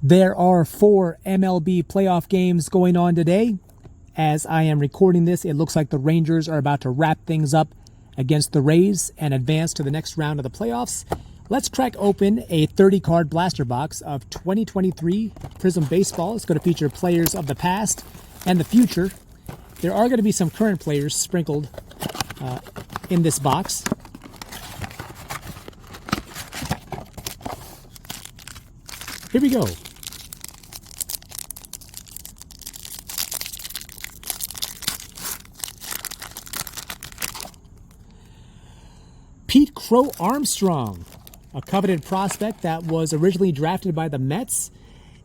There are 4 MLB playoff games going on today. As I am recording this, it looks like the Rangers are about to wrap things up against the Rays and advance to the next round of the playoffs. Let's crack open a 30-card blaster box of 2023 Prizm Baseball. It's going to feature players of the past and the future. There are going to be some current players sprinkled in this box. Here we go. Pete Crow Armstrong, a coveted prospect that was originally drafted by the Mets,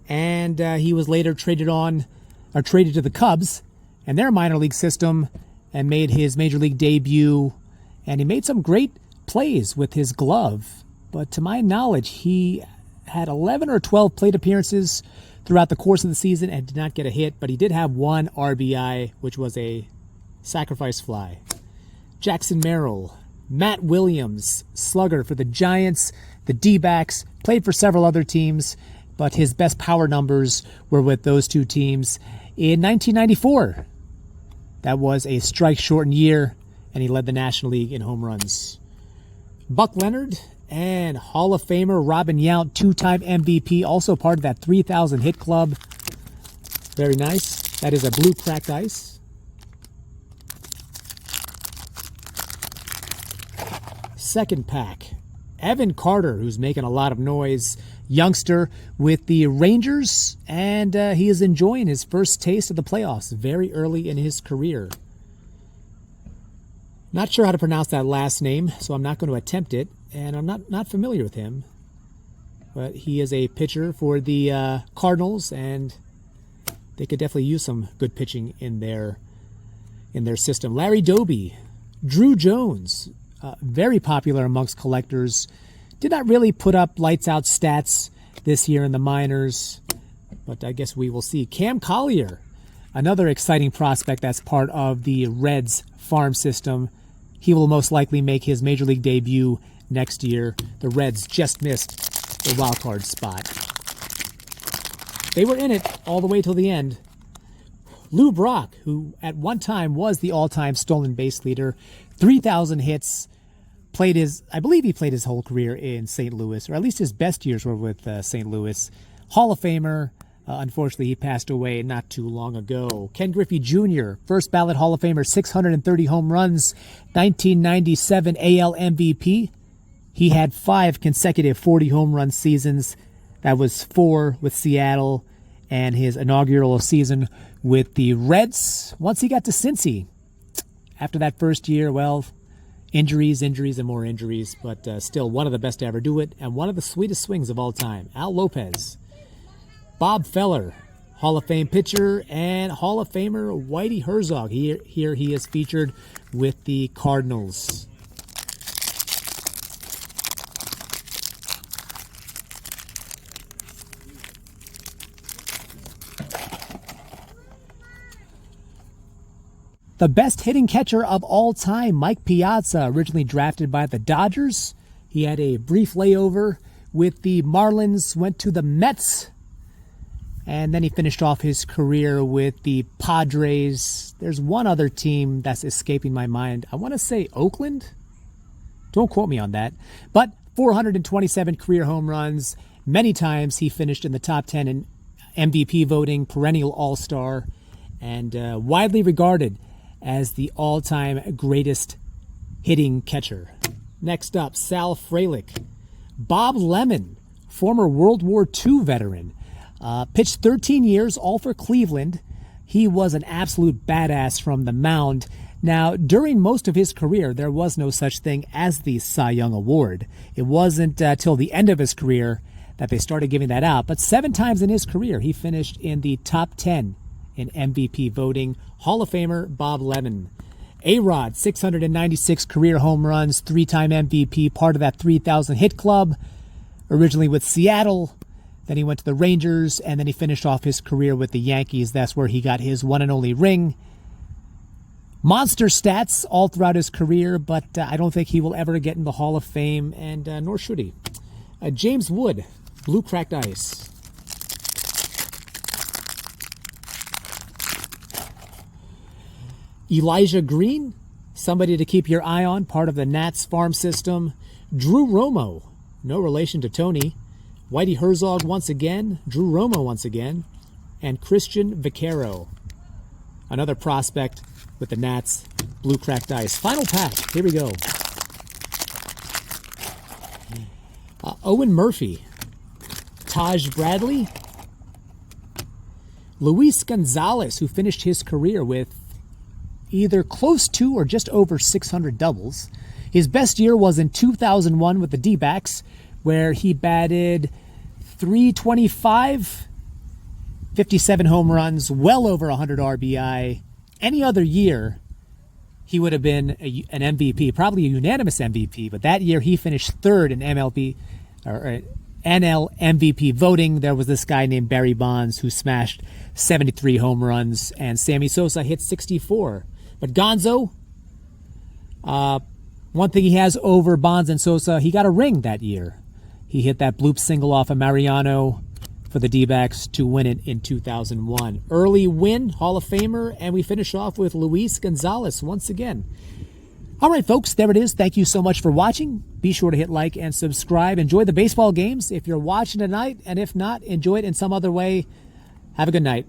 and he was later traded to the Cubs and their minor league system and made his major league debut, and he made some great plays with his glove. But to my knowledge, he had 11 or 12 plate appearances throughout the course of the season and did not get a hit, but he did have 1 RBI, which was a sacrifice fly. Jackson Merrill, Matt Williams, slugger for the Giants, the D-backs, played for several other teams, but his best power numbers were with those 2 teams. In 1994, that was a strike-shortened year, and he led the National League in home runs. Buck Leonard and Hall of Famer Robin Yount, 2-time MVP, also part of that 3,000 hit club. Very nice. That is a blue cracked ice. Second pack, Evan Carter, who's making a lot of noise, youngster with the Rangers, and he is enjoying his first taste of the playoffs very early in his career. Not sure how to pronounce that last name, so I'm not going to attempt it, and I'm not familiar with him. But he is a pitcher for the Cardinals, and they could definitely use some good pitching in their system. Larry Doby, Drew Jones, very popular amongst collectors. Did not really put up lights-out stats this year in the minors, but I guess we will see. Cam Collier, another exciting prospect that's part of the Reds farm system. He will most likely make his major league debut next year. The Reds just missed the wild card spot. They were in it all the way till the end. Lou Brock, who at one time was the all-time stolen base leader, 3,000 hits, I believe he played his whole career in St. Louis, or at least his best years were with St. Louis. Hall of Famer. Unfortunately, he passed away not too long ago. Ken Griffey Jr., first ballot Hall of Famer, 630 home runs, 1997 AL MVP. He had 5 consecutive 40 home run seasons. That was 4 with Seattle and his inaugural season with the Reds. Once he got to Cincy, after that first year, well, injuries, and more injuries, but still one of the best to ever do it, and one of the sweetest swings of all time. Al Lopez. Bob Feller, Hall of Fame pitcher, and Hall of Famer Whitey Herzog. Here he is featured with the Cardinals. The best hitting catcher of all time, Mike Piazza, originally drafted by the Dodgers. He had a brief layover with the Marlins, went to the Mets, and then he finished off his career with the Padres. There's one other team that's escaping my mind. I want to say Oakland. Don't quote me on that. But 427 career home runs. Many times he finished in the top 10 in MVP voting, perennial all-star, and widely regarded as the all-time greatest hitting catcher. Next up, Sal Frelick. Bob Lemon, former World War II veteran. Pitched 13 years, all for Cleveland. He was an absolute badass from the mound. Now, during most of his career, there was no such thing as the Cy Young Award. It wasn't till the end of his career that they started giving that out. But 7 times in his career, he finished in the top 10 in MVP voting. Hall of Famer Bob Lemon. A-Rod, 696 career home runs, 3-time MVP, part of that 3,000 hit club. Originally with Seattle, then he went to the Rangers, and then he finished off his career with the Yankees. That's where he got his one and only ring. Monster stats all throughout his career, but I don't think he will ever get in the Hall of Fame, and nor should he. James Wood, blue cracked ice. Elijah Green, somebody to keep your eye on, part of the Nats farm system. Drew Romo, no relation to Tony. Whitey Herzog once again. Drew Romo once again. And Christian Vaquero, another prospect with the Nats. Blue cracked ice. Final pack. Here we go. Owen Murphy. Taj Bradley. Luis Gonzalez, who finished his career with either close to or just over 600 doubles. His best year was in 2001 with the D-backs, where he batted .325, 57 home runs, well over 100 RBI. Any other year, he would have been an MVP, probably a unanimous MVP, but that year he finished third in MLB, or NL MVP voting. There was this guy named Barry Bonds who smashed 73 home runs, and Sammy Sosa hit 64. But Gonzo, one thing he has over Bonds and Sosa, he got a ring that year. He hit that bloop single off of Mariano for the D-backs to win it in 2001. Early win, Hall of Famer, and we finish off with Luis Gonzalez once again. All right, folks, there it is. Thank you so much for watching. Be sure to hit like and subscribe. Enjoy the baseball games if you're watching tonight, and if not, enjoy it in some other way. Have a good night.